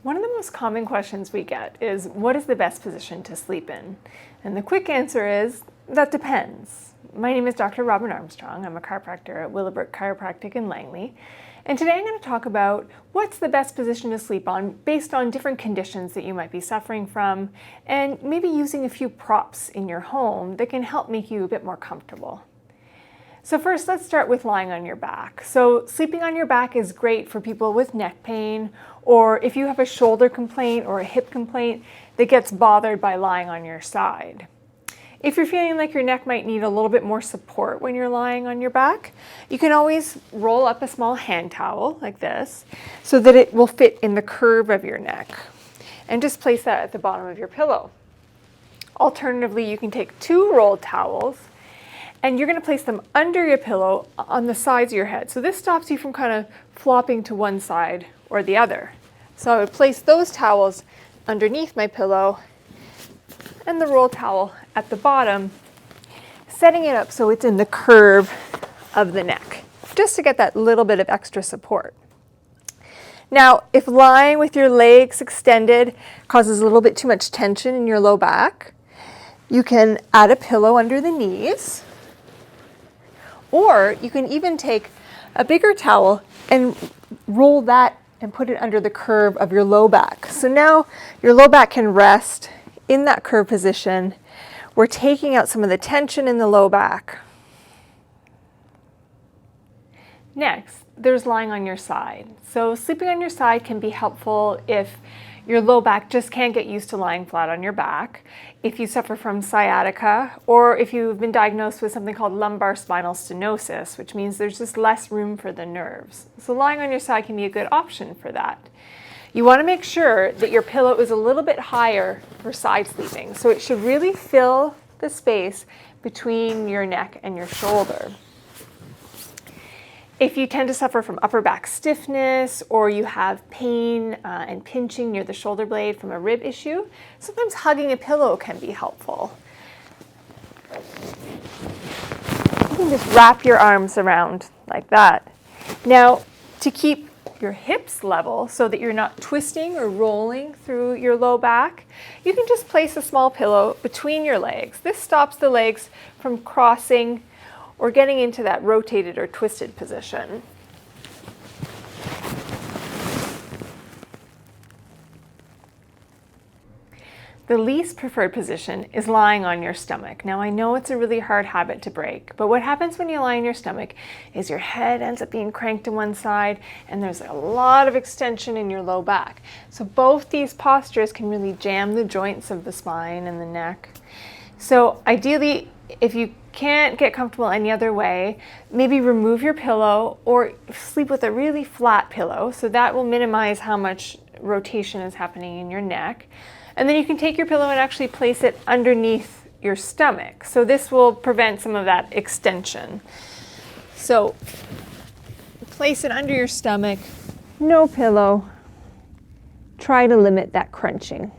One of the most common questions we get is, what is the best position to sleep in? And the quick answer is, that depends. My name is Dr. Robin Armstrong. I'm a chiropractor at Willowbrook Chiropractic in Langley. And today I'm going to talk about what's the best position to sleep on based on different conditions that you might be suffering from, and maybe using a few props in your home that can help make you a bit more comfortable. So first, let's start with lying on your back. So sleeping on your back is great for people with neck pain, or if you have a shoulder complaint or a hip complaint that gets bothered by lying on your side. If you're feeling like your neck might need a little bit more support when you're lying on your back, you can always roll up a small hand towel like this so that it will fit in the curve of your neck, and just place that at the bottom of your pillow. Alternatively, you can take two rolled towels and you're going to place them under your pillow on the sides of your head. So this stops you from kind of flopping to one side or the other. So I would place those towels underneath my pillow and the roll towel at the bottom, setting it up so it's in the curve of the neck, just to get that little bit of extra support. Now, if lying with your legs extended causes a little bit too much tension in your low back, you can add a pillow under the knees. Or you can even take a bigger towel and roll that and put it under the curve of your low back. So now your low back can rest in that curve position. We're taking out some of the tension in the low back. Next, there's lying on your side. So sleeping on your side can be helpful if your low back just can't get used to lying flat on your back, if you suffer from sciatica, or if you've been diagnosed with something called lumbar spinal stenosis, which means there's just less room for the nerves. So lying on your side can be a good option for that. You want to make sure that your pillow is a little bit higher for side sleeping, so it should really fill the space between your neck and your shoulder. If you tend to suffer from upper back stiffness, or you have pain and pinching near the shoulder blade from a rib issue, sometimes hugging a pillow can be helpful. You can just wrap your arms around like that. Now, to keep your hips level so that you're not twisting or rolling through your low back, you can just place a small pillow between your legs. This stops the legs from crossing or getting into that rotated or twisted position. The least preferred position is lying on your stomach. Now, I know it's a really hard habit to break, but what happens when you lie on your stomach is your head ends up being cranked to one side and there's a lot of extension in your low back. So both these postures can really jam the joints of the spine and the neck. So ideally, if you can't get comfortable any other way, maybe remove your pillow or sleep with a really flat pillow, so that will minimize how much rotation is happening in your neck. And then you can take your pillow and actually place it underneath your stomach. So this will prevent some of that extension. So place it under your stomach, no pillow. Try to limit that crunching.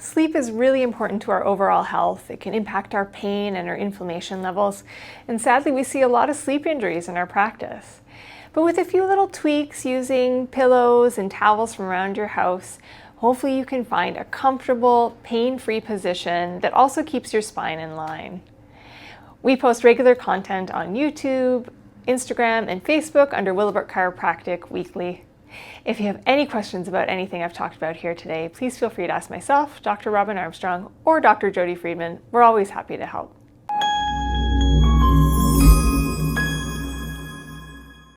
Sleep is really important to our overall health. It can impact our pain and our inflammation levels. And sadly, we see a lot of sleep injuries in our practice. But with a few little tweaks using pillows and towels from around your house, hopefully you can find a comfortable, pain-free position that also keeps your spine in line. We post regular content on YouTube, Instagram, and Facebook under Willowbrook Chiropractic weekly. If you have any questions about anything I've talked about here today, please feel free to ask myself, Dr. Robin Armstrong, or Dr. Jody Friedman. We're always happy to help.